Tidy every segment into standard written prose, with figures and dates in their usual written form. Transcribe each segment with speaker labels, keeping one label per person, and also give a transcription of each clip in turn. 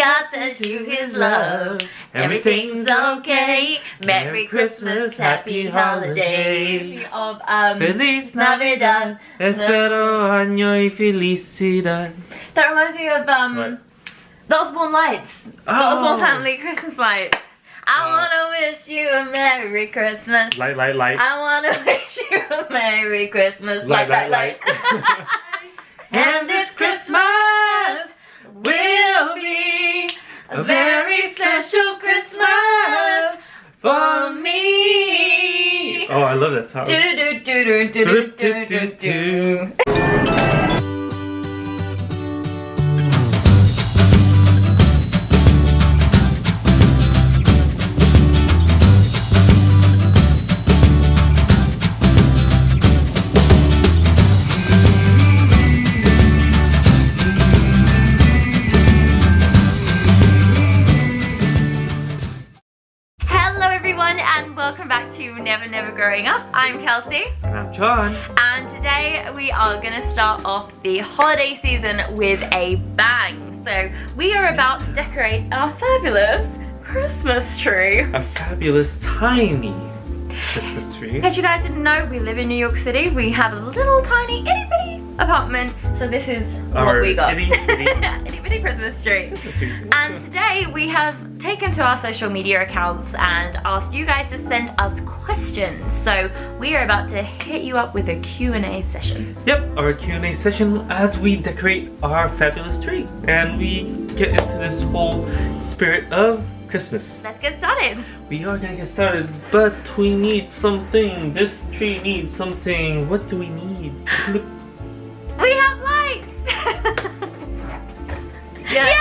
Speaker 1: God sent you his love. Everything's okay. Merry Christmas, happy holidays. Of
Speaker 2: Feliz
Speaker 1: Navidad.
Speaker 2: Espero año y felicidad.
Speaker 1: That reminds me of
Speaker 2: What?
Speaker 1: the Osborne lights. The Osborne family Christmas lights. I wanna wish you a Merry Christmas.
Speaker 2: Light.
Speaker 1: I wanna wish you a Merry Christmas. Light.
Speaker 2: And this Christmas will be a very special Christmas for me. Oh, I love that song.
Speaker 1: Welcome back to Never Never Growing Up. I'm Kelsey.
Speaker 2: And I'm John.
Speaker 1: And today we are going to start off the holiday season with a bang. So we are about to decorate our fabulous Christmas tree.
Speaker 2: A fabulous tiny Christmas tree.
Speaker 1: In case you guys didn't know, we live in New York City. We have a little tiny itty bitty apartment. So this is what we got.
Speaker 2: Itty
Speaker 1: bitty Christmas tree. And today we have taken to our social media accounts and asked you guys to send us questions. So we are about to hit you up with a Q&A session.
Speaker 2: Yep, our Q&A session as we decorate our fabulous tree. And we get into this whole spirit of Christmas.
Speaker 1: Let's get started.
Speaker 2: We are gonna get started, but we need something. This tree needs something. What do we need?
Speaker 1: We have lights! Yay!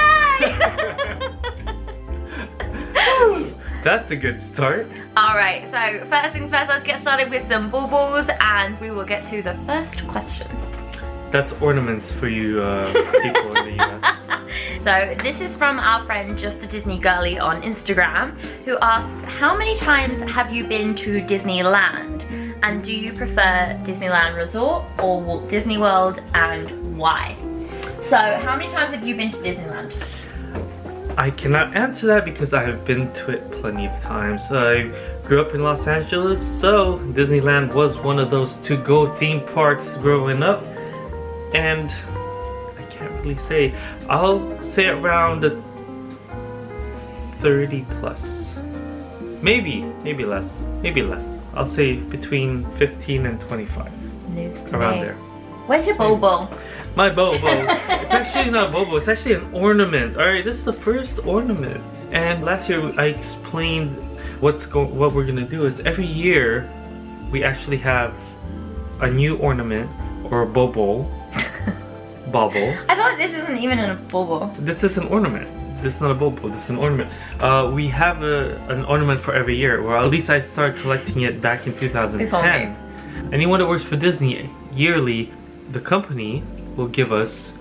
Speaker 2: That's a good start.
Speaker 1: Alright, so first things first, let's get started with some baubles and we will get to the first question.
Speaker 2: That's ornaments for you people in the US.
Speaker 1: So this is from our friend Just a Disney Girly on Instagram, who asks, how many times have you been to Disneyland? And do you prefer Disneyland Resort or Walt Disney World, and why? So how many times have you been to Disneyland?
Speaker 2: I cannot answer that because I have been to it plenty of times. I grew up in Los Angeles, so Disneyland was one of those to-go theme parks growing up. And I can't really say. I'll say around 30 plus. Maybe less. I'll say between 15 and 25.
Speaker 1: News to
Speaker 2: around
Speaker 1: me.
Speaker 2: there.
Speaker 1: Where's your bobo?
Speaker 2: My bobo. It's actually not a bobo, it's actually an ornament. Alright, this is the first ornament. And last year I explained what we're gonna do is every year we actually have a new ornament or a bobo. Bauble.
Speaker 1: I thought this isn't even a bobo.
Speaker 2: This is an ornament. This is not a bobo, this is an ornament. We have an ornament for every year, or at least I started collecting it back in 2010. Anyone that works for Disney, yearly, the company will give us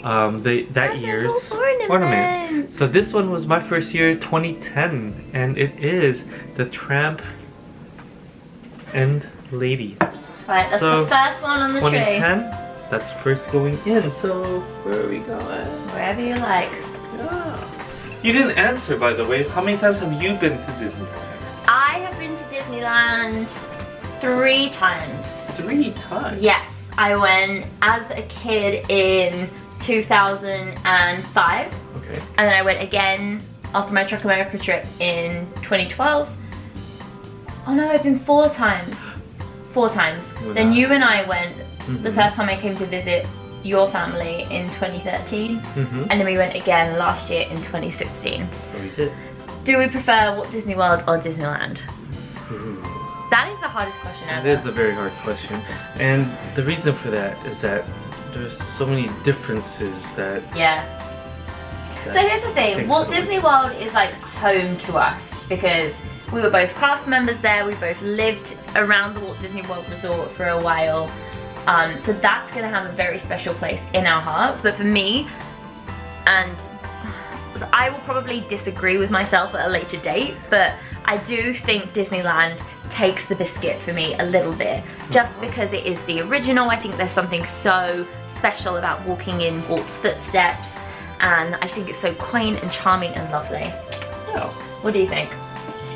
Speaker 2: that year's ornament. So this one was my first year, 2010, and it is the Tramp and Lady.
Speaker 1: Right, that's the first one on the
Speaker 2: 2010, tree. That's first going in. So where are we going?
Speaker 1: Wherever you like.
Speaker 2: Yeah. You didn't answer, by the way. How many times have you been to Disneyland?
Speaker 1: I have been to Disneyland 3 times.
Speaker 2: 3 times?
Speaker 1: Yes. I went as a kid in 2005.
Speaker 2: Okay.
Speaker 1: And then I went again after my Truck America trip in 2012. Oh no, I've been 4 times. 4 times. Then you and I went the first time I came to visit your family in 2013. And then we went again last year in 2016.
Speaker 2: So we did.
Speaker 1: Do we prefer Walt Disney World or Disneyland? That is the hardest question ever.
Speaker 2: It is a very hard question. And the reason for that is that there's so many differences that...
Speaker 1: Yeah. So here's the thing, Walt Disney World is like home to us because we were both cast members there, we both lived around the Walt Disney World Resort for a while. So that's going to have a very special place in our hearts. But for me, and I will probably disagree with myself at a later date, but I do think Disneyland takes the biscuit for me a little bit. Just because it is the original, I think there's something so special about walking in Walt's footsteps. and I just think it's so quaint and charming and lovely.
Speaker 2: Yeah.
Speaker 1: What do you think?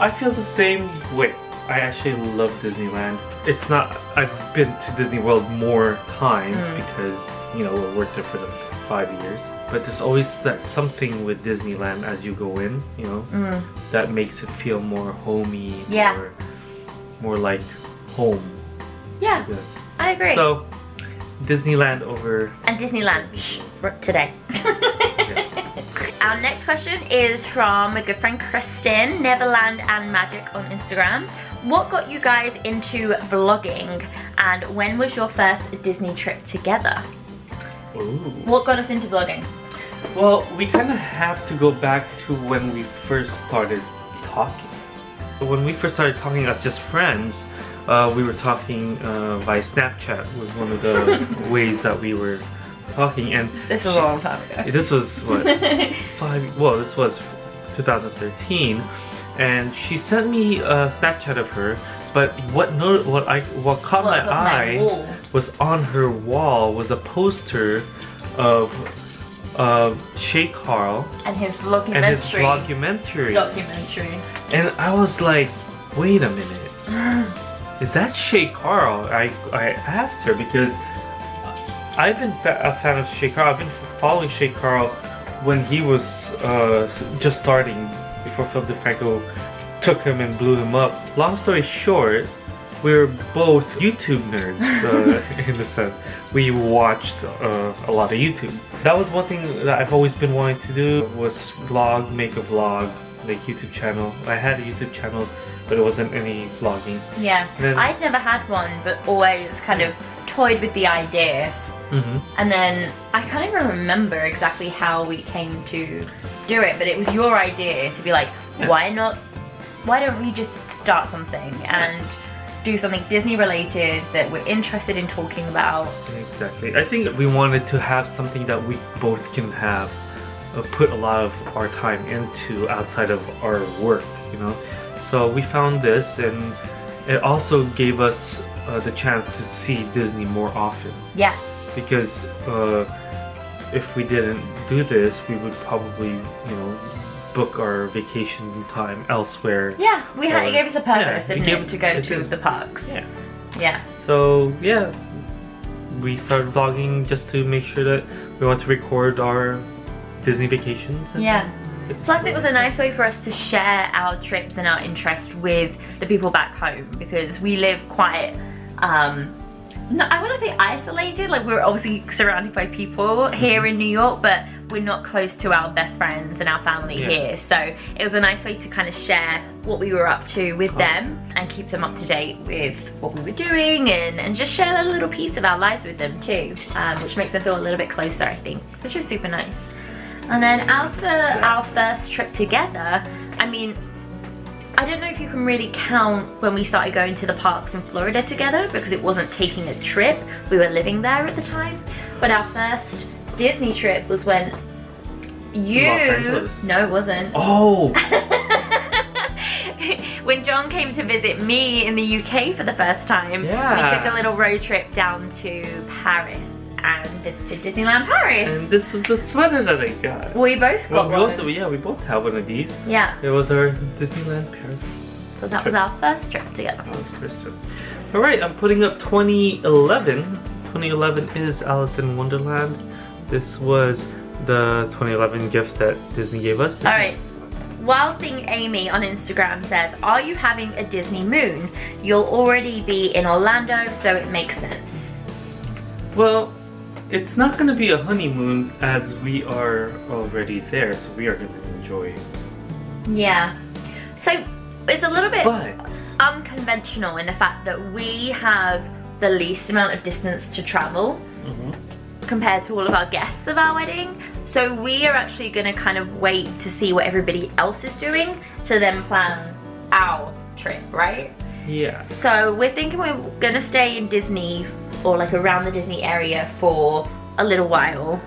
Speaker 2: I feel the same way. I actually love Disneyland. It's not, I've been to Disney World more times because, you know, we worked there for the 5 years. But there's always that something with Disneyland as you go in, you know, that makes it feel more homey, more like home.
Speaker 1: Yeah, I agree.
Speaker 2: So, Disneyland over...
Speaker 1: And Disneyland today.
Speaker 2: Yes.
Speaker 1: Our next question is from a good friend, Kristen, Neverland and Magic on Instagram. What got you guys into vlogging, and when was your first Disney trip together?
Speaker 2: Ooh.
Speaker 1: What got us into vlogging?
Speaker 2: Well, we kind of have to go back to when we first started talking. When we first started talking as just friends, we were talking via Snapchat was one of the ways that we were talking. And
Speaker 1: this was a long time ago.
Speaker 2: This was what? This was 2013. And she sent me a Snapchat of her, but what caught my eye was on her wall was a poster of Shay Carl
Speaker 1: and his vlogumentary. Documentary.
Speaker 2: And I was like, wait a minute, is that Shay Carl? I asked her because I've been a fan of Shay Carl. I've been following Shay Carl when he was just starting, before Philip DeFranco took him and blew him up. Long story short, we're both YouTube nerds in the sense. We watched a lot of YouTube. That was one thing that I've always been wanting to do, was vlog, make a vlog, make YouTube channel. I had a YouTube channel, but it wasn't any vlogging.
Speaker 1: Yeah, I'd never had one, but always kind of toyed with the idea. And then I can't even remember exactly how we came to do it, but it was your idea to be like, why don't we just start something and do something Disney related that we're interested in talking about.
Speaker 2: Exactly. I think we wanted to have something that we both can have put a lot of our time into outside of our work, you know. So we found this, and it also gave us the chance to see Disney more often.
Speaker 1: Yeah.
Speaker 2: Because if we didn't do this, we would probably, you know, book our vacation time elsewhere.
Speaker 1: Yeah, it gave us a purpose, didn't it, to go to the parks.
Speaker 2: Yeah.
Speaker 1: Yeah.
Speaker 2: So, yeah, we started vlogging just to make sure that we want to record our Disney vacations. And
Speaker 1: Plus, it was a nice way for us to share our trips and our interest with the people back home, because we live quite, I want to say isolated, like we're obviously surrounded by people here in New York, but we're not close to our best friends and our family here. So it was a nice way to kind of share what we were up to with them and keep them up to date with what we were doing, and just share a little piece of our lives with them too, which makes them feel a little bit closer, I think, which is super nice. And then as for our first trip together, I mean, I don't know if you can really count when we started going to the parks in Florida together, because it wasn't taking a trip, we were living there at the time. But our first Disney trip was when you...
Speaker 2: Los Angeles.
Speaker 1: No, it wasn't.
Speaker 2: Oh!
Speaker 1: When John came to visit me in the UK for the first time, we took a little road trip down to Paris and visited Disneyland Paris.
Speaker 2: And this was the sweater that I got.
Speaker 1: We both got one.
Speaker 2: We both have one of these.
Speaker 1: Yeah.
Speaker 2: It was our Disneyland Paris.
Speaker 1: So that was our first trip together.
Speaker 2: That was first trip. Alright, I'm putting up 2011. 2011 is Alice in Wonderland. This was the 2011 gift that Disney gave us.
Speaker 1: Alright. Wild Thing Amy on Instagram says, are you having a Disney moon? You'll already be in Orlando, so it makes sense.
Speaker 2: Well, it's not going to be a honeymoon as we are already there, so we are going to enjoy.
Speaker 1: Yeah. So it's a little bit unconventional in the fact that we have the least amount of distance to travel compared to all of our guests of our wedding. So we are actually going to kind of wait to see what everybody else is doing to then plan our trip, right?
Speaker 2: Yeah.
Speaker 1: So we're thinking we're going to stay in Disney, or like around the Disney area, for a little while,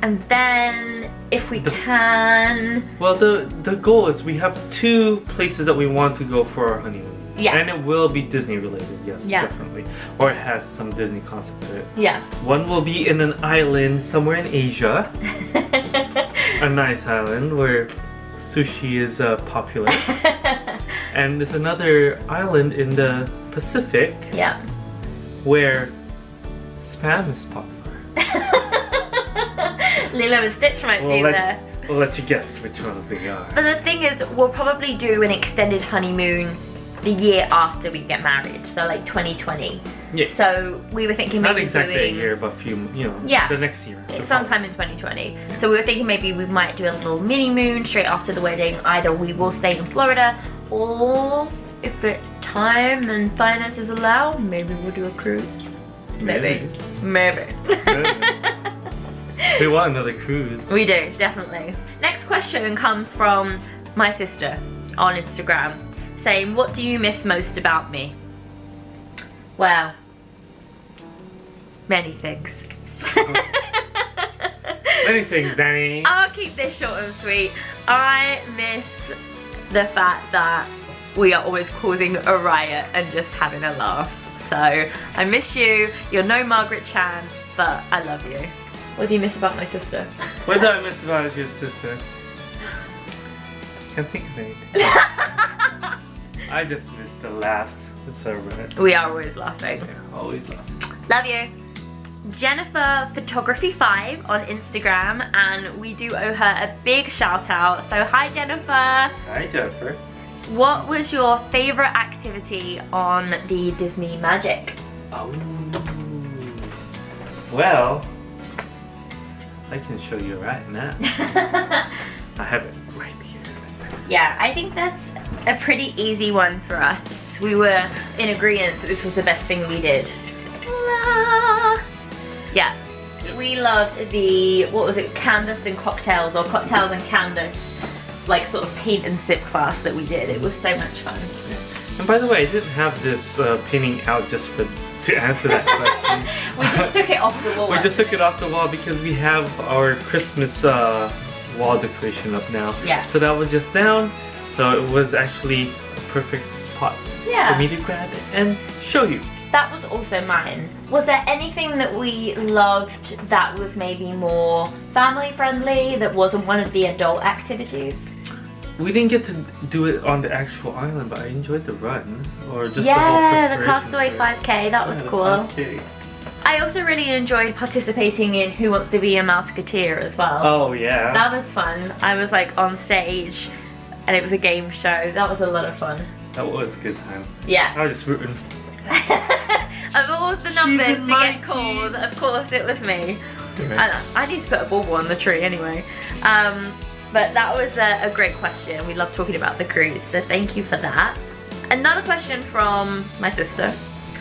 Speaker 1: and then if we can... Well,
Speaker 2: the goal is we have 2 places that we want to go for our honeymoon.
Speaker 1: Yeah.
Speaker 2: And it will be Disney related, yes, definitely. Or it has some Disney concept to it.
Speaker 1: Yeah.
Speaker 2: One will be in an island somewhere in Asia. a nice island where sushi is popular. And there's another island in the Pacific.
Speaker 1: Yeah.
Speaker 2: Where Spam is popular.
Speaker 1: Lilo and Stitch might be there.
Speaker 2: We'll let you guess which ones they are.
Speaker 1: But the thing is, we'll probably do an extended honeymoon the year after we get married, so like 2020.
Speaker 2: Yeah.
Speaker 1: So we were thinking maybe
Speaker 2: not exactly
Speaker 1: doing,
Speaker 2: a year, but
Speaker 1: yeah,
Speaker 2: the next year.
Speaker 1: Sometime in 2020. So we were thinking maybe we might do a little mini moon straight after the wedding. Either we will stay in Florida, or if it time and finances allow, maybe we'll do a cruise. Maybe.
Speaker 2: We want another cruise.
Speaker 1: We do, definitely. Next question comes from my sister on Instagram, saying, what do you miss most about me? Well, many things.
Speaker 2: Many things, Danny.
Speaker 1: I'll keep this short and sweet. I miss the fact that we are always causing a riot and just having a laugh. So I miss you. You're no Margaret Chan, but I love you. What do you miss about my sister?
Speaker 2: What do I miss about your sister? Can't think of anything. I just miss the laughs. It's so right.
Speaker 1: We are always laughing.
Speaker 2: Yeah, always laughing.
Speaker 1: Love you. Jennifer Photography 5 on Instagram, and we do owe her a big shout out. So hi Jennifer.
Speaker 2: Hi Jennifer.
Speaker 1: What was your favorite activity on the Disney Magic?
Speaker 2: Oh. Well, I can show you right now. I have it right here.
Speaker 1: Yeah, I think that's a pretty easy one for us. We were in agreement that this was the best thing we did. Yeah, we loved the, what was it, canvas and cocktails, or cocktails and canvas, like sort of paint and sip class that we did. It was so much fun.
Speaker 2: Yeah. And by the way, I didn't have this painting out just to answer that question.
Speaker 1: We just took it off the wall.
Speaker 2: We just took it off the wall because we have our Christmas wall decoration up now.
Speaker 1: Yeah.
Speaker 2: So that was just down. So it was actually a perfect spot for me to grab it and show you.
Speaker 1: That was also mine. Was there anything that we loved that was maybe more family friendly, that wasn't one of the adult activities?
Speaker 2: We didn't get to do it on the actual island, but I enjoyed the run, or just
Speaker 1: the
Speaker 2: whole
Speaker 1: Castaway 5K, that was cool.
Speaker 2: 5K.
Speaker 1: I also really enjoyed participating in Who Wants to Be a Mouseketeer as well.
Speaker 2: Oh yeah.
Speaker 1: That was fun. I was like on stage and it was a game show. That was a lot of fun.
Speaker 2: That was a good time.
Speaker 1: Yeah.
Speaker 2: I was just rooting.
Speaker 1: Of all the numbers to get called, of course it was me.
Speaker 2: Right.
Speaker 1: I need to put a bauble on the tree anyway. But that was a great question. We love talking about the cruise, so thank you for that. Another question from my sister.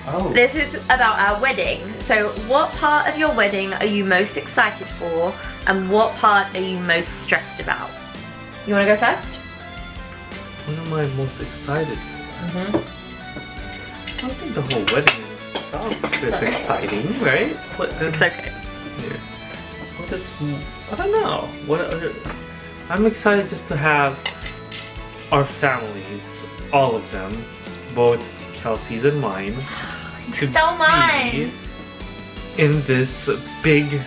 Speaker 2: Oh.
Speaker 1: This is about our wedding. So what part of your wedding are you most excited for, and what part are you most stressed about? You want to go first?
Speaker 2: What am I most excited for? I don't think the whole wedding itself is exciting, right?
Speaker 1: It's okay.
Speaker 2: Yeah. What is, I don't know. What other, I'm excited just to have our families, all of them, both Kelsey's and mine, to be in this big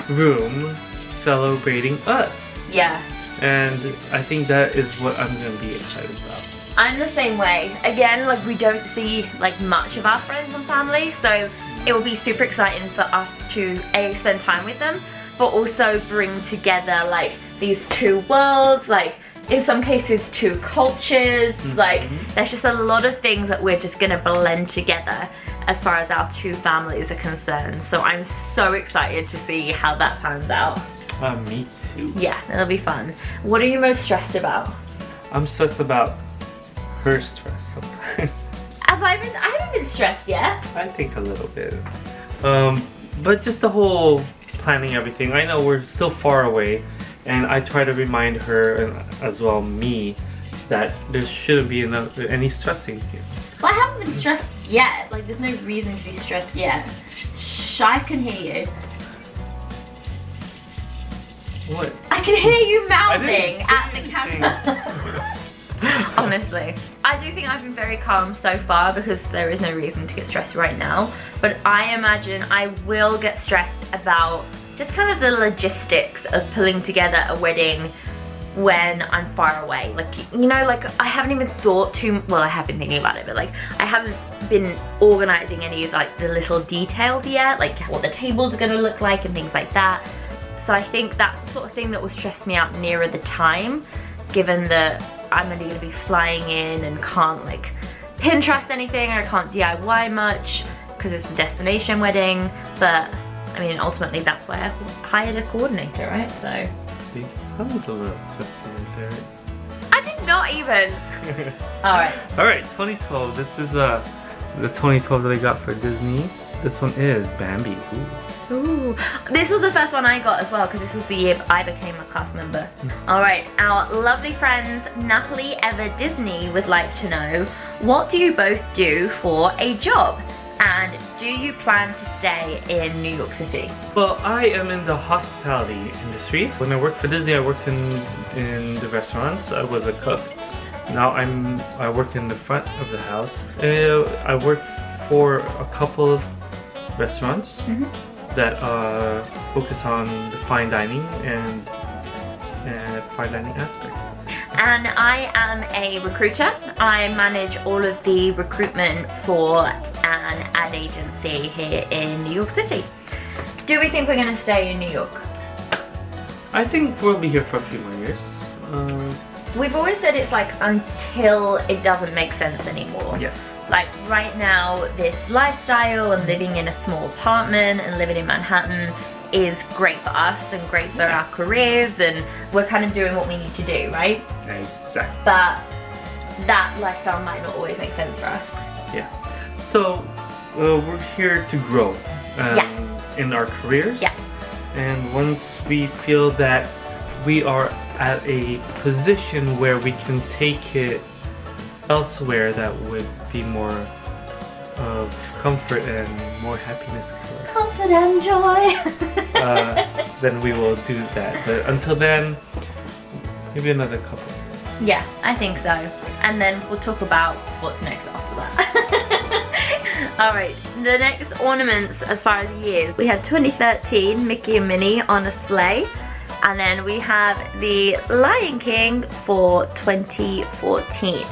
Speaker 2: room celebrating us.
Speaker 1: Yeah.
Speaker 2: And I think that is what I'm going to be excited about.
Speaker 1: I'm the same way. Again, like we don't see like much of our friends and family, so it will be super exciting for us to spend time with them, but also bring together like these two worlds, like in some cases two cultures. Like there's just a lot of things that we're just gonna blend together as far as our two families are concerned. So I'm so excited to see how that pans out.
Speaker 2: Me too.
Speaker 1: Yeah, it'll be fun. What are you most stressed about?
Speaker 2: I'm stressed about her stress sometimes.
Speaker 1: I haven't been stressed yet.
Speaker 2: I think a little bit. But just the whole planning everything. I know we're still far away, and I try to remind her and as well me that there shouldn't be any stressing here.
Speaker 1: Well, I haven't been stressed yet. Like there's no reason to be stressed yet. Shh, I can hear you.
Speaker 2: What?
Speaker 1: I can hear you mouthing at the camera.
Speaker 2: camera.
Speaker 1: Honestly, I do think I've been very calm so far because there is no reason to get stressed right now. But I imagine I will get stressed about just kind of the logistics of pulling together a wedding when I'm far away. Like, you know, like I haven't even thought too, well, I have been thinking about it, but like I haven't been organizing any of like the little details yet, like what the tables are gonna look like and things like that. So I think that's the sort of thing that will stress me out nearer the time, given that I'm only gonna be flying in and can't like Pinterest anything, or I can't DIY much because it's a destination wedding. But I mean, ultimately that's why I've hired a coordinator, right? So.
Speaker 2: You sound a little stressed there.
Speaker 1: I did not even. Alright.
Speaker 2: Alright, 2012. This is the 2012 that I got for Disney. This one is Bambi. Ooh.
Speaker 1: Ooh. This was the first one I got as well, because this was the year I became a cast member. Alright, our lovely friends Napoli Ever Disney would like to know, what do you both do for a job? And do you plan to stay in New York City?
Speaker 2: Well, I am in the hospitality industry. When I worked for Disney, I worked in the restaurants. I was a cook. Now I work in the front of the house. I work for a couple of restaurants that focus on the fine dining and fine dining aspects.
Speaker 1: And I am a recruiter. I manage all of the recruitment for an ad agency here in New York City. Do we think we're going to stay in New York?
Speaker 2: I think we'll be here for a few more years.
Speaker 1: We've always said it's like until it doesn't make sense anymore.
Speaker 2: Yes.
Speaker 1: Like right now, this lifestyle and living in a small apartment and living in Manhattan is great for us and great for our careers, and we're kind of doing what we need to do, right?
Speaker 2: Exactly.
Speaker 1: But that lifestyle might not always make sense for us.
Speaker 2: Yeah. So we're here to grow in our careers.
Speaker 1: Yeah.
Speaker 2: And once we feel that we are at a position where we can take it elsewhere, that would be more of comfort and more happiness to us.
Speaker 1: Comfort and joy.
Speaker 2: Then we will do that. But until then, maybe another couple of years.
Speaker 1: Yeah, I think so. And then we'll talk about what's next after that. Alright, the next ornaments as far as years. We have 2013 Mickey and Minnie on a sleigh. And then we have the Lion King for 2014.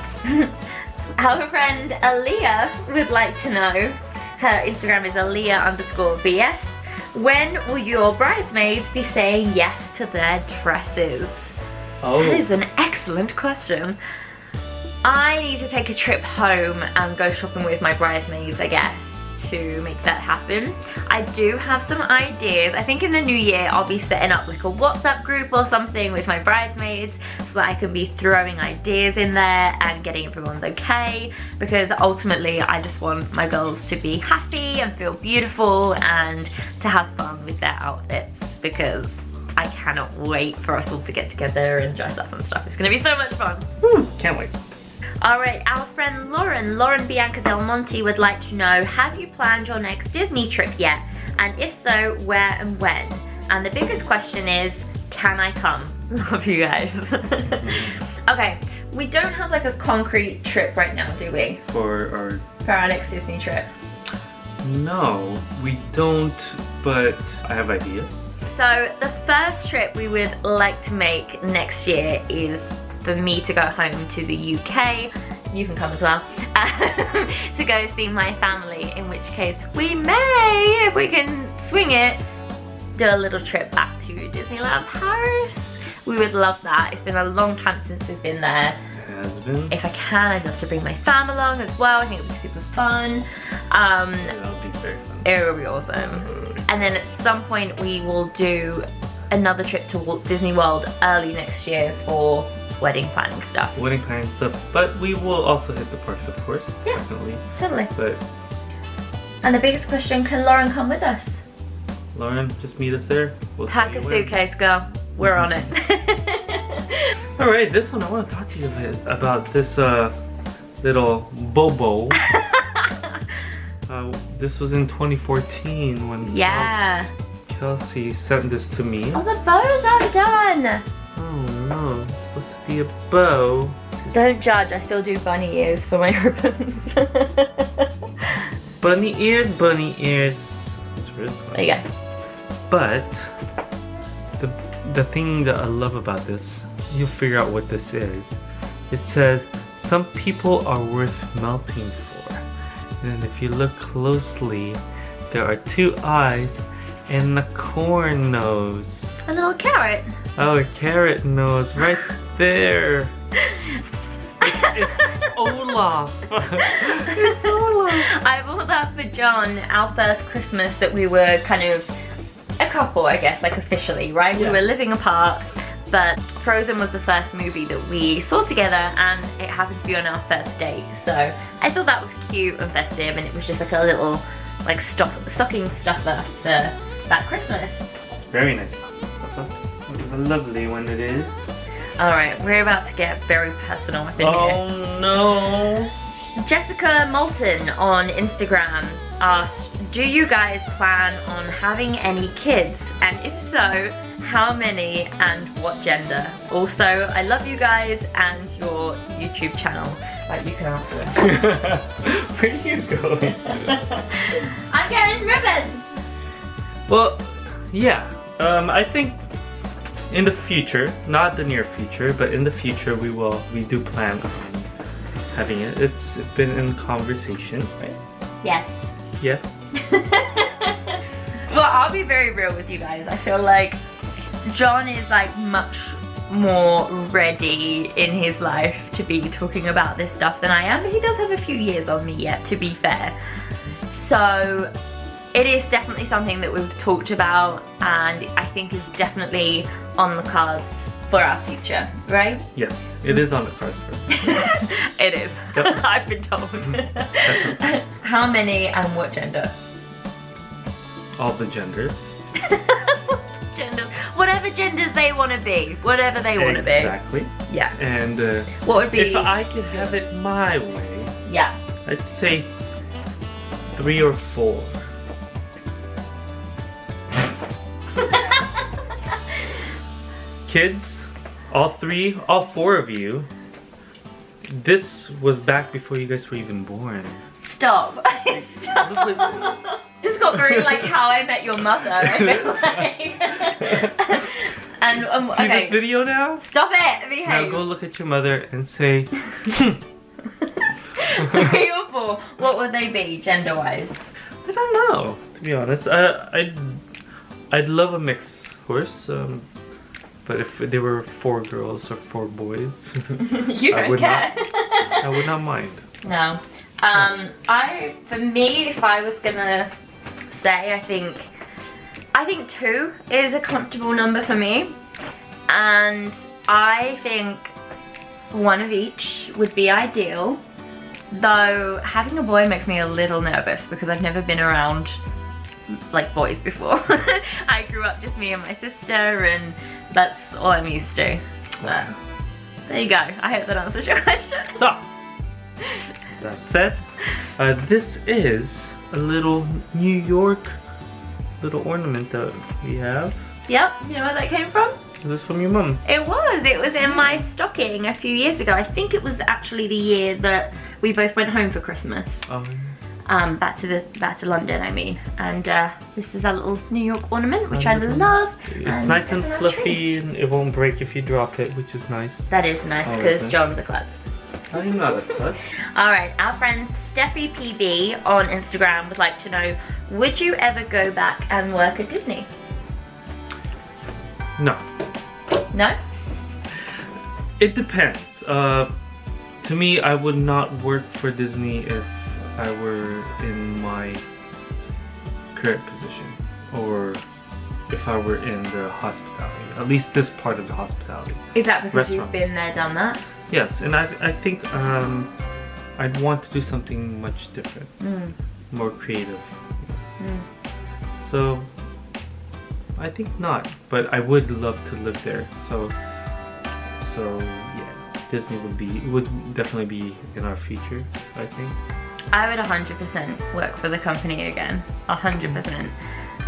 Speaker 1: Our friend Aaliyah would like to know, her Instagram is Aaliyah_BS, when will your bridesmaids be saying yes to their dresses?
Speaker 2: Oh.
Speaker 1: That is an excellent question. I need to take a trip home and go shopping with my bridesmaids, I guess, to make that happen. I do have some ideas. I think in the new year I'll be setting up like a WhatsApp group or something with my bridesmaids so that I can be throwing ideas in there and getting everyone's okay, because ultimately I just want my girls to be happy and feel beautiful and to have fun with their outfits, because I cannot wait for us all to get together and dress up and stuff. It's gonna be so much fun.
Speaker 2: Woo, can't wait.
Speaker 1: Alright, our friend Lauren Bianca Del Monte would like to know, have you planned your next Disney trip yet? And if so, where and when? And the biggest question is, can I come? Love you guys. Okay, we don't have like a concrete trip right now, do we?
Speaker 2: For
Speaker 1: our next Disney trip.
Speaker 2: No, we don't, but I have ideas.
Speaker 1: So the first trip we would like to make next year is for me to go home to the UK, you can come as well, to go see my family, in which case we may, if we can swing it, do a little trip back to Disneyland Paris. We would love that. It's been a long time since we've been there.
Speaker 2: It has been.
Speaker 1: If I can, I'd love to bring my fam along as well. I think it would be super fun.
Speaker 2: That'll be very fun.
Speaker 1: It will be awesome. And then at some point we will do another trip to Walt Disney World early next year for wedding planning stuff.
Speaker 2: Wedding planning stuff, but we will also hit the parks, of course.
Speaker 1: Yeah,
Speaker 2: definitely.
Speaker 1: Totally.
Speaker 2: But
Speaker 1: and the biggest question, can Lauren come with us?
Speaker 2: Lauren, just meet us there. We'll
Speaker 1: Pack a suitcase, girl. We're on it.
Speaker 2: All right, this one I want to talk to you a bit about this little Bobo. This was in 2014 when Kelsey sent this to me.
Speaker 1: Oh, the bows are done.
Speaker 2: Oh no, it's supposed to be a bow.
Speaker 1: Don't judge, I still do bunny ears for my ribbons.
Speaker 2: Bunny ears, bunny ears.
Speaker 1: There you go.
Speaker 2: But the thing that I love about this, you'll figure out what this is. It says, some people are worth melting for. And if you look closely, there are 2 eyes and a corn nose.
Speaker 1: A little carrot.
Speaker 2: Oh, a carrot nose right there. It's Olaf. It's Olaf.
Speaker 1: I bought that for John, our first Christmas that we were kind of a couple, I guess, like officially, right?
Speaker 2: Yeah.
Speaker 1: We were living apart, but Frozen was the first movie that we saw together, and it happened to be on our first date. So I thought that was cute and festive, and it was just like a little like stocking stuffer for that Christmas.
Speaker 2: It's very nice stuffer. It was a lovely one it is.
Speaker 1: Alright, we're about to get very personal up in here.
Speaker 2: Oh no!
Speaker 1: Jessica Moulton on Instagram asked, do you guys plan on having any kids? And if so, how many and what gender? Also, I love you guys and your YouTube channel. Like, you can answer this.
Speaker 2: Where are you going?
Speaker 1: I'm getting ribbons!
Speaker 2: Well, yeah. I think in the future, not the near future, but in the future we do plan on having it. It's been in conversation, right?
Speaker 1: Yes.
Speaker 2: Yes.
Speaker 1: Well, I'll be very real with you guys. I feel like John is like much more ready in his life to be talking about this stuff than I am, but he does have a few years on me yet, to be fair. So it is definitely something that we've talked about, and I think is definitely on the cards for our future, right?
Speaker 2: Yes, it is on the cards for us.
Speaker 1: It is. I've been told. How many and what gender?
Speaker 2: All the genders.
Speaker 1: Genders. Whatever genders they want to be. Whatever they want to be.
Speaker 2: Exactly.
Speaker 1: Yeah.
Speaker 2: And
Speaker 1: what would be?
Speaker 2: if I could have it my way,
Speaker 1: yeah,
Speaker 2: I'd say 3 or 4. Kids, all 4 of you. This was back before you guys were even born.
Speaker 1: Stop. Stop. Just got very like How I Met Your Mother. And
Speaker 2: See
Speaker 1: okay.
Speaker 2: this video now?
Speaker 1: Stop it. Behave.
Speaker 2: Now go look at your mother and say
Speaker 1: 3 or 4. What would they be gender-wise?
Speaker 2: I don't know, to be honest. I'd love a mixed horse, but if there were 4 girls or 4 boys,
Speaker 1: You don't care.
Speaker 2: I would not mind.
Speaker 1: No. For me, if I was gonna say, I think 2 is a comfortable number for me, and I think 1 of each would be ideal. Though having a boy makes me a little nervous because I've never been around like boys before. I grew up just me and my sister, and that's all I'm used to. But there you go. I hope that answers your question.
Speaker 2: So, that said, this is a little New York little ornament that we have.
Speaker 1: Yep, you know where that came from?
Speaker 2: Is this from your mum?
Speaker 1: It was in my stocking a few years ago. I think it was actually the year that we both went home for Christmas.
Speaker 2: Oh, yes.
Speaker 1: Back to London, I mean. And this is a little New York ornament, which I love.
Speaker 2: It's nice and fluffy, and it won't break if you drop it, which is nice.
Speaker 1: That is nice, because John's a klutz.
Speaker 2: I'm not a klutz.
Speaker 1: Alright, our friend Steffi PB on Instagram would like to know, would you ever go back and work at Disney?
Speaker 2: No.
Speaker 1: No?
Speaker 2: It depends. To me, I would not work for Disney if I were in my current position, or if I were in the hospitality, at least this part of the hospitality.
Speaker 1: Is that because
Speaker 2: Restaurants.
Speaker 1: you've been there, done that?
Speaker 2: Yes, and I think I'd want to do something much different, more creative. So I think not, but I would love to live there. So yeah, Disney would definitely be in our future, I think.
Speaker 1: I would 100% work for the company again, 100%.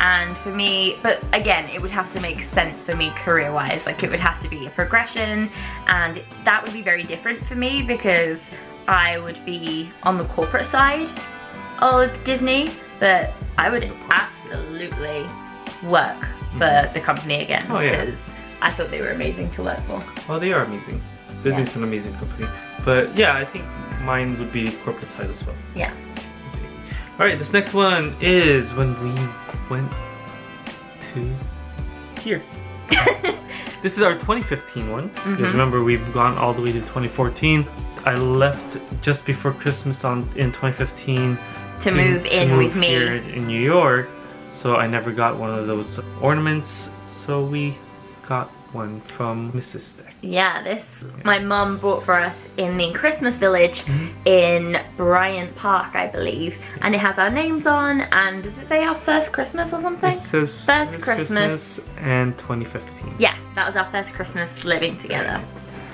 Speaker 1: And for me, but again, it would have to make sense for me career-wise. Like, it would have to be a progression, and that would be very different for me because I would be on the corporate side of Disney, but I would absolutely work for the company again.
Speaker 2: Oh, yeah.
Speaker 1: Because I thought they were amazing to work for.
Speaker 2: Well, they are amazing. Disney's an amazing company. But yeah, I think mine would be corporate side as well.
Speaker 1: Yeah.
Speaker 2: Let's see. All right, this next one is when we went to here. This is our 2015 one. Because remember, we've gone all the way to 2014. I left just before Christmas in 2015
Speaker 1: to move in with me
Speaker 2: here in New York. So I never got one of those ornaments. So we got one from Mrs. Steck.
Speaker 1: Yeah, this my mum bought for us in the Christmas village in Bryant Park, I believe. And it has our names on, and does it say our first Christmas or something?
Speaker 2: It says
Speaker 1: first Christmas
Speaker 2: and 2015.
Speaker 1: Yeah, that was our first Christmas living together.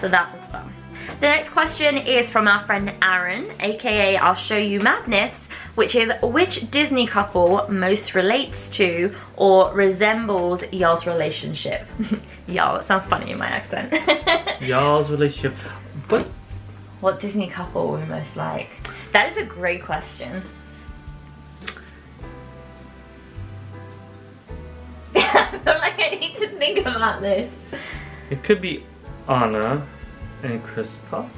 Speaker 1: So that was fun. The next question is from our friend Aaron, aka I'll Show You Madness, which is which Disney couple most relates to or resembles y'all's relationship? Y'all, it sounds funny in my accent.
Speaker 2: Y'all's relationship.
Speaker 1: What Disney couple we most like? That is a great question. I feel like I need to think about this.
Speaker 2: It could be Anna and Kristoff.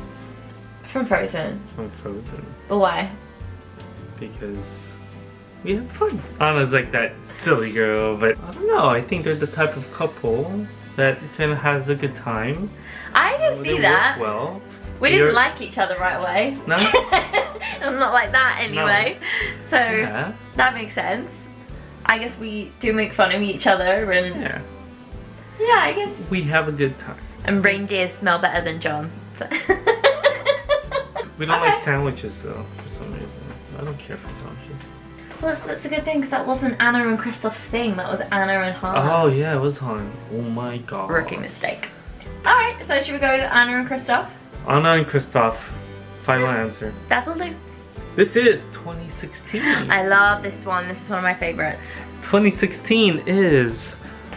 Speaker 1: From Frozen.
Speaker 2: From Frozen.
Speaker 1: But why?
Speaker 2: Because we have fun. Anna's like that silly girl, but I don't know. I think they're the type of couple that kind of has a good time.
Speaker 1: I can see that.
Speaker 2: Work well.
Speaker 1: We didn't like each other right away.
Speaker 2: No?
Speaker 1: I'm not like that anyway. No. So
Speaker 2: yeah.
Speaker 1: That makes sense. I guess we do make fun of each other and yeah, I guess
Speaker 2: we have a good time.
Speaker 1: And reindeers smell better than John. So.
Speaker 2: We don't like sandwiches though, for some reason. I don't care for sandwiches.
Speaker 1: Well, that's a good thing because that wasn't Anna and Kristoff's thing. That was Anna and Han.
Speaker 2: Oh yeah, it was Han. Oh my god.
Speaker 1: Rookie mistake. Alright, so should we go with Anna and Kristoff?
Speaker 2: Anna and Kristoff. Final answer.
Speaker 1: That'll do.
Speaker 2: This is 2016.
Speaker 1: I love this one. This is one of my favorites.
Speaker 2: 2016 is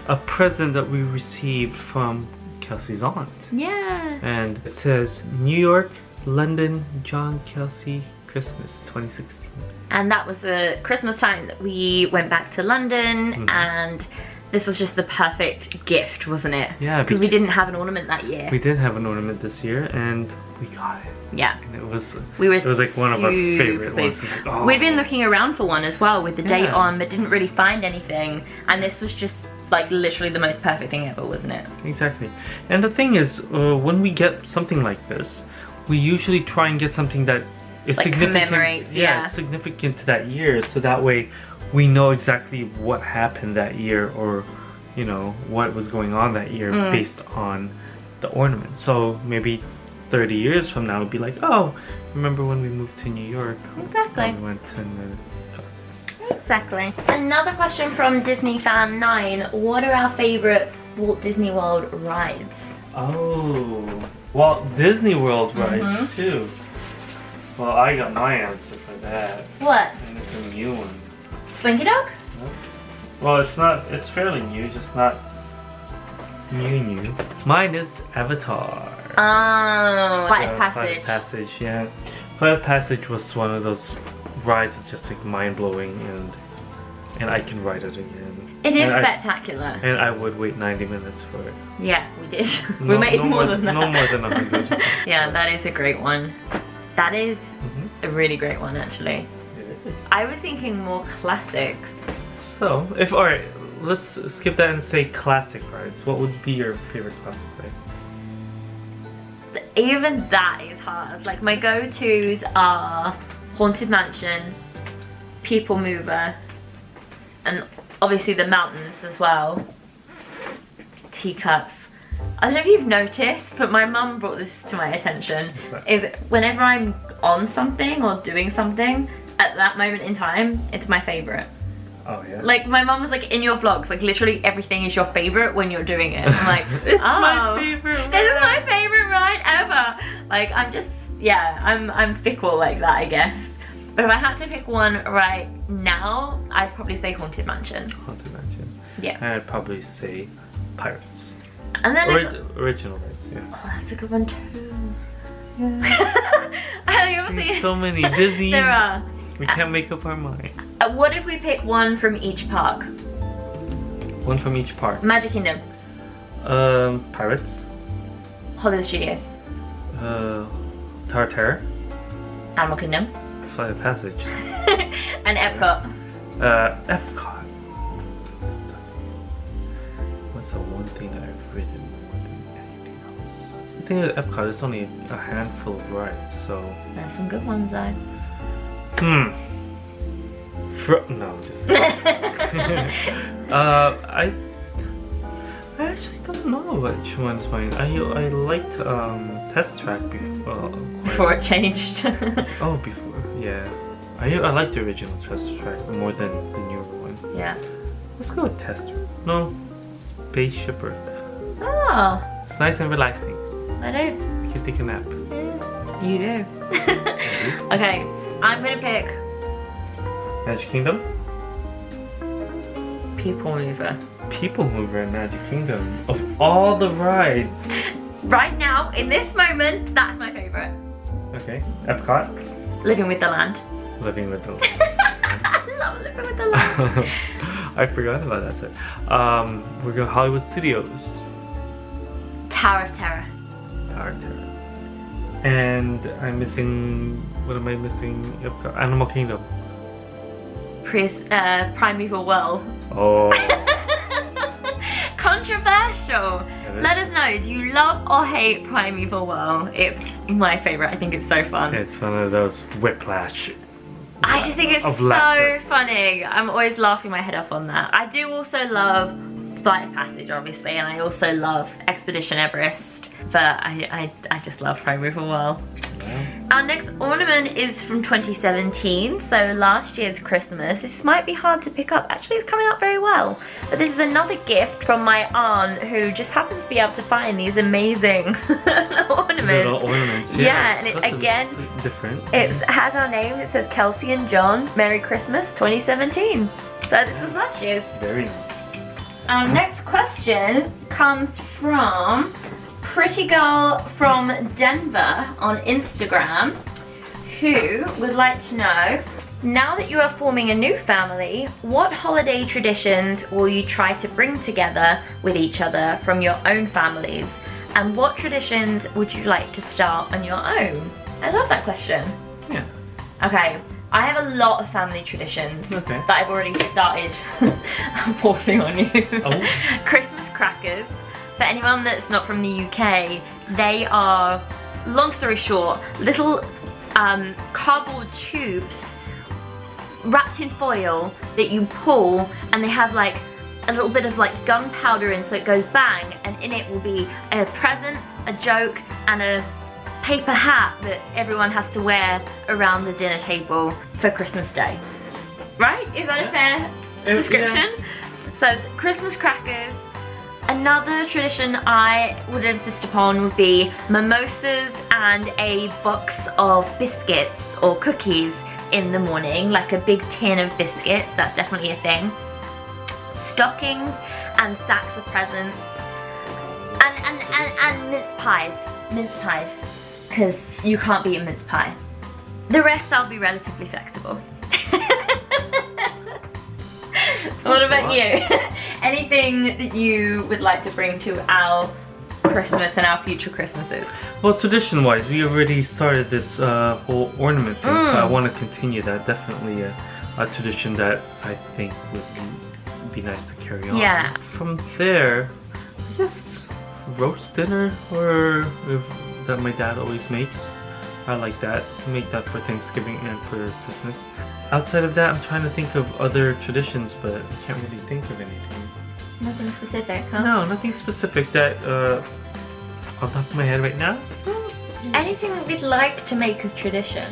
Speaker 2: a present that we received from Kelsey's aunt.
Speaker 1: Yeah.
Speaker 2: And it says New York, London, John, Kelsey, Christmas 2016.
Speaker 1: And that was the Christmas time that we went back to London and this was just the perfect gift, wasn't it?
Speaker 2: Yeah.
Speaker 1: Because we didn't have an ornament that year.
Speaker 2: We didn't have an ornament this year and we got it.
Speaker 1: Yeah.
Speaker 2: And it was like one of our favorite ones. Like, oh.
Speaker 1: We'd been looking around for one as well with the date on but didn't really find anything. And this was just like literally the most perfect thing ever, wasn't it?
Speaker 2: Exactly. And the thing is, when we get something like this, we usually try and get something that is
Speaker 1: like
Speaker 2: significant.
Speaker 1: Commemorates,
Speaker 2: it's significant to that year, so that way we know exactly what happened that year, or you know what was going on that year based on the ornament. So maybe 30 years from now, it'd be like, oh, remember when we moved to New York?
Speaker 1: Exactly.
Speaker 2: And we went to the
Speaker 1: Exactly. Another question from Disney Fan 9. What are our favorite Walt Disney World rides?
Speaker 2: Oh, Walt Disney World rides too. Well, I got my answer for that.
Speaker 1: What?
Speaker 2: And it's a new one.
Speaker 1: Slinky Dog?
Speaker 2: Well, it's fairly new, just not new. Mine is Avatar.
Speaker 1: Oh, Flight of Passage.
Speaker 2: Flight of Passage, yeah. Flight of Passage was one of those rides that's just like mind-blowing, and I can ride it again.
Speaker 1: It is spectacular.
Speaker 2: And I would wait 90 minutes for it.
Speaker 1: Yeah, we did. We made more than that.
Speaker 2: No more than 100.
Speaker 1: Yeah, that is a great one. That is a really great one, actually.
Speaker 2: It is.
Speaker 1: I was thinking more classics.
Speaker 2: So, alright, let's skip that and say classic rides. What would be your favorite classic ride?
Speaker 1: Even that is hard. Like, my go-tos are Haunted Mansion, People Mover, and obviously the mountains as well. Teacups. I don't know if you've noticed, but my mum brought this to my attention. Is whenever I'm on something or doing something, at that moment in time, it's my favorite.
Speaker 2: Oh yeah.
Speaker 1: Like my mum was like, in your vlogs, like literally everything is your favorite when you're doing it. I'm like,
Speaker 2: it's my favorite ride.
Speaker 1: This is my favorite ride ever. Like I'm just, yeah, I'm fickle like that, I guess. But if I had to pick one right now, I'd probably say Haunted Mansion.
Speaker 2: Haunted Mansion.
Speaker 1: Yeah.
Speaker 2: And I'd probably say Pirates.
Speaker 1: And then
Speaker 2: original rides, yeah.
Speaker 1: Oh, that's a good one too. Yeah.
Speaker 2: There's so many. Disney.
Speaker 1: There are.
Speaker 2: We can't make up our mind.
Speaker 1: What if we pick one from each park?
Speaker 2: One from each park.
Speaker 1: Magic Kingdom.
Speaker 2: Pirates.
Speaker 1: Hollywood Studios.
Speaker 2: Tower of Terror.
Speaker 1: Animal Kingdom.
Speaker 2: Flight of Passage.
Speaker 1: And Epcot.
Speaker 2: Epcot. What's the one thing that I've ridden more than anything else? The thing with Epcot, there's only a handful of rides, so...
Speaker 1: There's some good ones though.
Speaker 2: No, just... I actually don't know which one's mine. I liked Test Track
Speaker 1: before it changed.
Speaker 2: Oh, before, yeah. I like the original Test Track more than the newer one.
Speaker 1: Yeah.
Speaker 2: Let's go with Test Track. No, Spaceship Earth.
Speaker 1: Oh.
Speaker 2: It's nice and relaxing.
Speaker 1: It is.
Speaker 2: You can take a nap.
Speaker 1: You do. Okay, I'm gonna pick
Speaker 2: Magic Kingdom.
Speaker 1: People Mover.
Speaker 2: People Mover in Magic Kingdom. Of all the rides.
Speaker 1: Right now, in this moment, that's my favorite.
Speaker 2: Okay. Epcot.
Speaker 1: Living with the Land.
Speaker 2: Living with the Land.
Speaker 1: I love Living with the Land.
Speaker 2: I forgot about that set. We're going Hollywood Studios.
Speaker 1: Tower of Terror.
Speaker 2: Tower of Terror. And I'm missing. What am I missing? Epcot. Animal Kingdom.
Speaker 1: Primeval Well.
Speaker 2: Oh.
Speaker 1: Controversial. Let us know, do you love or hate Primeval Well? It's my favorite. I think it's so fun.
Speaker 2: It's one of those whiplash.
Speaker 1: I just think it's so funny. I'm always laughing my head off on that. I do also love Flight of Passage, obviously, and I also love Expedition Everest. But I just love Primeval Well.
Speaker 2: Yeah.
Speaker 1: Our next ornament is from 2017, so last year's Christmas. This might be hard to pick up. Actually, it's coming up very well. But this is another gift from my aunt who just happens to be able to find these amazing ornaments.
Speaker 2: Little ornaments,
Speaker 1: yeah. And it, again,
Speaker 2: different.
Speaker 1: It has our names. It says Kelsey and John. Merry Christmas 2017. So this was last year's.
Speaker 2: Very nice.
Speaker 1: Our next question comes from Pretty Girl from Denver on Instagram, who would like to know, now that you are forming a new family, what holiday traditions will you try to bring together with each other from your own families? And what traditions would you like to start on your own? I love that question.
Speaker 2: Yeah.
Speaker 1: Okay, I have a lot of family traditions that I've already started forcing on you.
Speaker 2: Oh.
Speaker 1: Christmas crackers. For anyone that's not from the UK, they are, long story short, little cardboard tubes wrapped in foil that you pull, and they have like a little bit of like gunpowder in, so it goes bang, and in it will be a present, a joke, and a paper hat that everyone has to wear around the dinner table for Christmas Day. Right? Is that a fair description? Yeah. So Christmas crackers. Another tradition I would insist upon would be mimosas and a box of biscuits or cookies in the morning, like a big tin of biscuits. That's definitely a thing. Stockings and sacks of presents, and mince pies, because you can't beat a mince pie. The rest I'll be relatively flexible. What about you? Anything that you would like to bring to our Christmas and our future Christmases?
Speaker 2: Well, tradition-wise, we already started this whole ornament thing, so I want to continue that. Definitely a tradition that I think would be nice to carry on.
Speaker 1: Yeah.
Speaker 2: From there, I guess roast dinner, or that my dad always makes. I like that. Make that for Thanksgiving and for Christmas. Outside of that, I'm trying to think of other traditions, but I can't really think of anything.
Speaker 1: Nothing specific, huh?
Speaker 2: No, nothing specific that on top of my head right now.
Speaker 1: Anything that we'd like to make a tradition?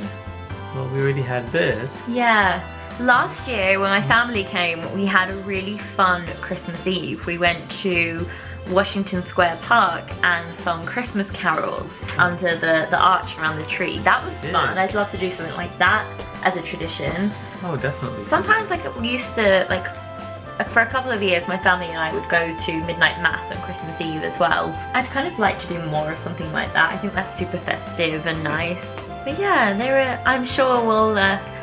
Speaker 2: Well, we already had this.
Speaker 1: Yeah. Last year, when my family came, we had a really fun Christmas Eve. We went to Washington Square Park and sung Christmas carols under the arch around the tree. That was fun. I'd love to do something like that as a tradition.
Speaker 2: Oh, definitely.
Speaker 1: Sometimes, like, we used to, like, for a couple of years, my family and I would go to midnight mass on Christmas Eve as well. I'd kind of like to do more of something like that. I think that's super festive and nice. But yeah, I'm sure we'll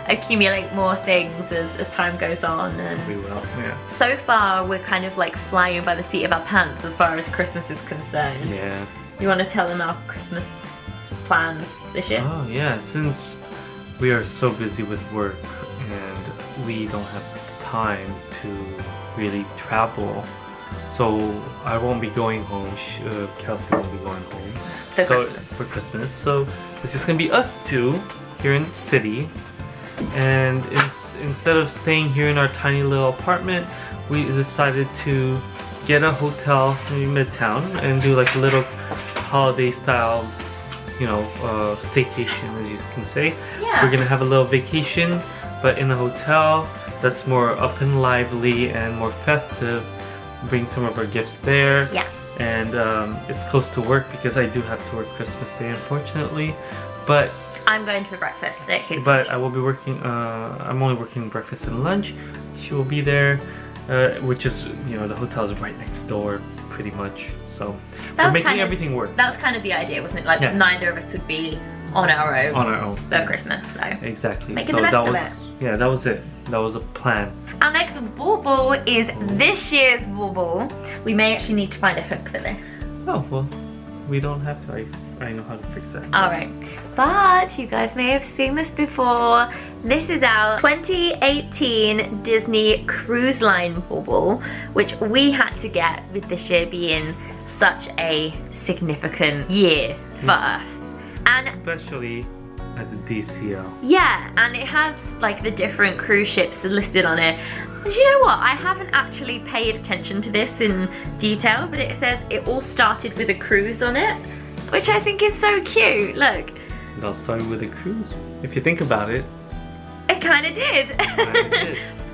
Speaker 1: accumulate more things as time goes on. And
Speaker 2: We will, yeah.
Speaker 1: so far, we're kind of like flying by the seat of our pants as far as Christmas is concerned.
Speaker 2: Yeah.
Speaker 1: You want to tell them our Christmas plans this year?
Speaker 2: Oh yeah, since we are so busy with work and we don't have time to really travel, so I won't be going home. Kelsey won't be going home for Christmas. So it's just gonna be us two here in the city, and instead of staying here in our tiny little apartment, we decided to get a hotel in Midtown and do like a little holiday style, you know, staycation, as you can say.
Speaker 1: Yeah.
Speaker 2: We're gonna have a little vacation, but in a hotel that's more up and lively and more festive. Bring some of our gifts there.
Speaker 1: Yeah.
Speaker 2: And it's close to work because I do have to work Christmas Day, unfortunately. But
Speaker 1: I'm going for breakfast.
Speaker 2: But I will be working. I'm only working breakfast and lunch. She will be there, which is, you know, the hotel is right next door, pretty much. So we're making everything work.
Speaker 1: That was kind of the idea, wasn't it? Like neither of us would be on our own.
Speaker 2: On our own.
Speaker 1: For Christmas, so
Speaker 2: exactly.
Speaker 1: Making the best of it.
Speaker 2: Yeah, that was it. That was a plan.
Speaker 1: Our next bauble is this year's bauble. We may actually need to find a hook for this.
Speaker 2: Oh well, we don't have to. I know how to fix that.
Speaker 1: Alright, but you guys may have seen this before. This is our 2018 Disney Cruise Line bauble, which we had to get with this year being such a significant year for us. And
Speaker 2: especially at the DCL.
Speaker 1: Yeah, and it has like the different cruise ships listed on it. And you know what? I haven't actually paid attention to this in detail, but it says it all started with a cruise on it, which I think is so cute. Look.
Speaker 2: It all started with a cruise. If you think about it.
Speaker 1: It kind of did.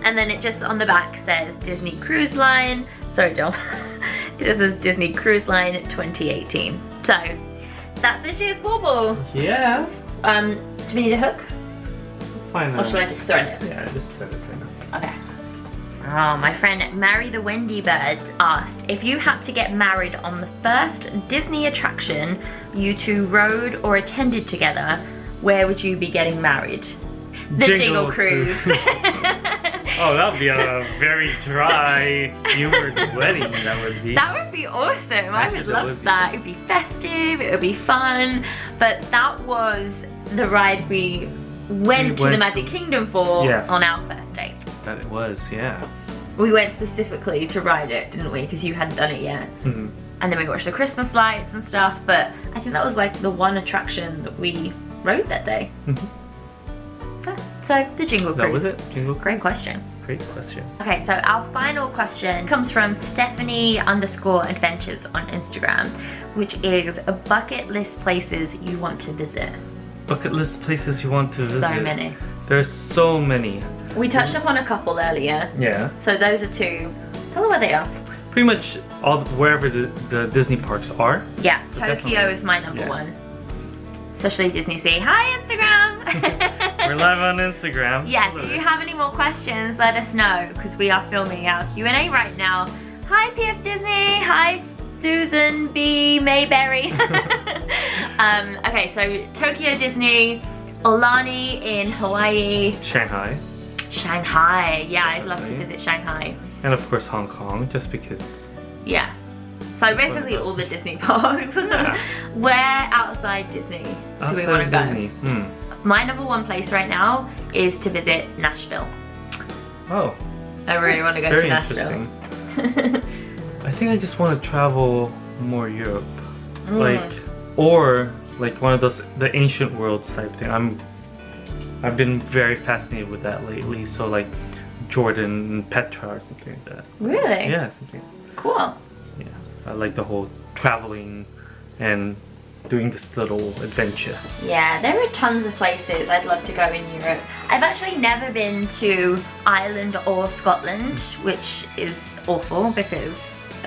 Speaker 1: And then it just on the back says Disney Cruise Line. Sorry, John. It just says Disney Cruise Line 2018. So that's this year's bauble.
Speaker 2: Yeah.
Speaker 1: Do we need a hook?
Speaker 2: Fine.
Speaker 1: Or should I just thread it?
Speaker 2: Yeah, just thread it right now.
Speaker 1: Okay. Oh, my friend Mary the Wendy Bird asked, if you had to get married on the first Disney attraction you two rode or attended together, where would you be getting married? The Jingle Cruise.
Speaker 2: Oh, that would be a very dry, humored wedding, that would be.
Speaker 1: That would be awesome. I would love that. It would be festive, it would be fun. But that was the ride we went to the Magic Kingdom for on our first date.
Speaker 2: That it was, yeah.
Speaker 1: We went specifically to ride it, didn't we? Because you hadn't done it yet.
Speaker 2: Mm-hmm.
Speaker 1: And then we watched the Christmas lights and stuff. But I think that was like the one attraction that we rode that day.
Speaker 2: Mm-hmm.
Speaker 1: So, the Jingle Cruise.
Speaker 2: That was it. Jingle Cruise.
Speaker 1: Great question.
Speaker 2: Great question.
Speaker 1: Okay, so our final question comes from Stephanie_adventures on Instagram, which is a bucket list places you want to visit.
Speaker 2: Bucket list places you want to visit?
Speaker 1: So many.
Speaker 2: There's so many.
Speaker 1: We touched upon a couple earlier.
Speaker 2: Yeah.
Speaker 1: So those are two. Tell them where they are.
Speaker 2: Pretty much wherever the Disney parks are.
Speaker 1: Yeah,
Speaker 2: so
Speaker 1: Tokyo is my number one. Especially Disney Sea. Hi, Instagram!
Speaker 2: We're live on Instagram.
Speaker 1: Yes, if you have any more questions, let us know, because we are filming our Q&A right now. Hi, PS Disney. Hi, Susan B. Mayberry. Okay, so Tokyo Disney, Aulani in Hawaii.
Speaker 2: Shanghai.
Speaker 1: Shanghai. Yeah, I'd love to visit Shanghai.
Speaker 2: And of course Hong Kong, just because.
Speaker 1: Yeah. So basically all the Disney parks.
Speaker 2: Yeah.
Speaker 1: Where outside Disney do we want to go?
Speaker 2: Disney.
Speaker 1: My number one place right now is to visit Nashville.
Speaker 2: Oh.
Speaker 1: I really want to go to Nashville.
Speaker 2: Interesting. I think I just want to travel more Europe. Like, or like one of those, the ancient worlds type thing. I've been very fascinated with that lately. So like Jordan and Petra or something like that.
Speaker 1: Really?
Speaker 2: Yeah, something.
Speaker 1: Cool.
Speaker 2: Yeah, I like the whole traveling and doing this little adventure.
Speaker 1: Yeah, there are tons of places I'd love to go in Europe. I've actually never been to Ireland or Scotland, which is awful because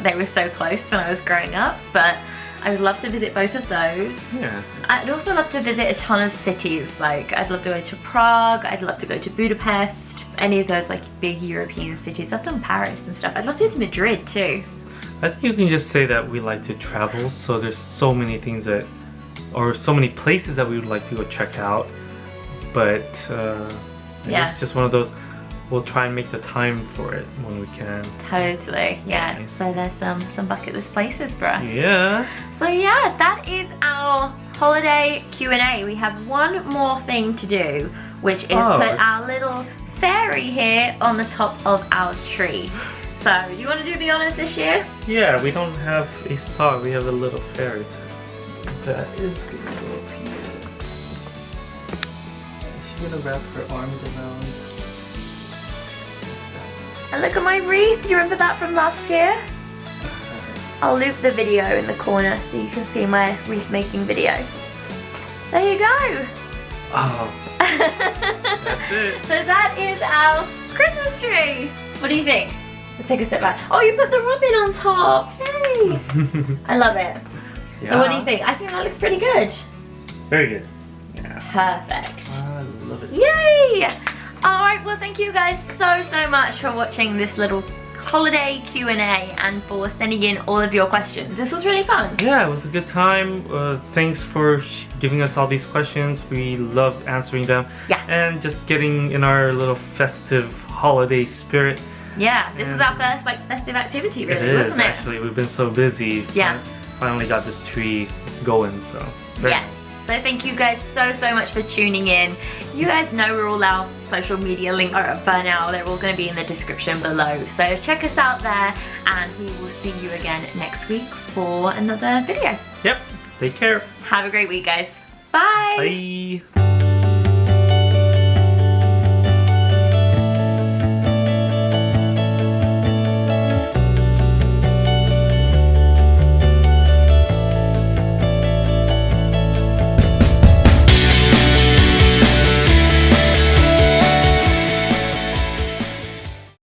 Speaker 1: they were so close when I was growing up, but I would love to visit both of those.
Speaker 2: Yeah.
Speaker 1: I'd also love to visit a ton of cities. Like, I'd love to go to Prague, I'd love to go to Budapest, any of those like big European cities. I've done Paris and stuff. I'd love to go to Madrid too.
Speaker 2: I think you can just say that we like to travel, so there's so many things that, or so many places that we would like to go check out, but And
Speaker 1: Yeah.
Speaker 2: It's just one of those, we'll try and make the time for it when we can.
Speaker 1: Totally, yeah.
Speaker 2: Nice.
Speaker 1: So there's some bucket list places for us.
Speaker 2: Yeah.
Speaker 1: So yeah, that is our holiday Q&A. We have one more thing to do, which is put our little fairy here on the top of our tree. So, do you want to do the honors this year?
Speaker 2: Yeah, we don't have a star, we have a little fairy. That is gonna go up here. Is she gonna wrap her arms around?
Speaker 1: And look at my wreath. You remember that from last year? I'll loop the video in the corner so you can see my wreath making video. There you go.
Speaker 2: Oh, that's it.
Speaker 1: So that is our Christmas tree. What do you think? Let's take a step back. Oh, you put the robin on top. Yay. I love it.
Speaker 2: Yeah.
Speaker 1: So what do you think? I think that looks pretty good.
Speaker 2: Very good. Yeah.
Speaker 1: Perfect.
Speaker 2: I love it.
Speaker 1: Yay! Alright, well thank you guys so much for watching this little holiday Q&A and for sending in all of your questions. This was really fun.
Speaker 2: Yeah, it was a good time. Thanks for giving us all these questions. We loved answering them.
Speaker 1: Yeah.
Speaker 2: And just getting in our little festive holiday spirit.
Speaker 1: Yeah, this is our first like festive activity really,
Speaker 2: It is,
Speaker 1: wasn't it?
Speaker 2: actually. We've been so busy.
Speaker 1: Yeah.
Speaker 2: Finally got this tree going, so. very
Speaker 1: Yes. So thank you guys so much for tuning in. You guys know where all our social media links are by now. They're all going to be in the description below. So check us out there and we will see you again next week for another video.
Speaker 2: Yep. Take care.
Speaker 1: Have a great week guys. Bye.
Speaker 2: Bye.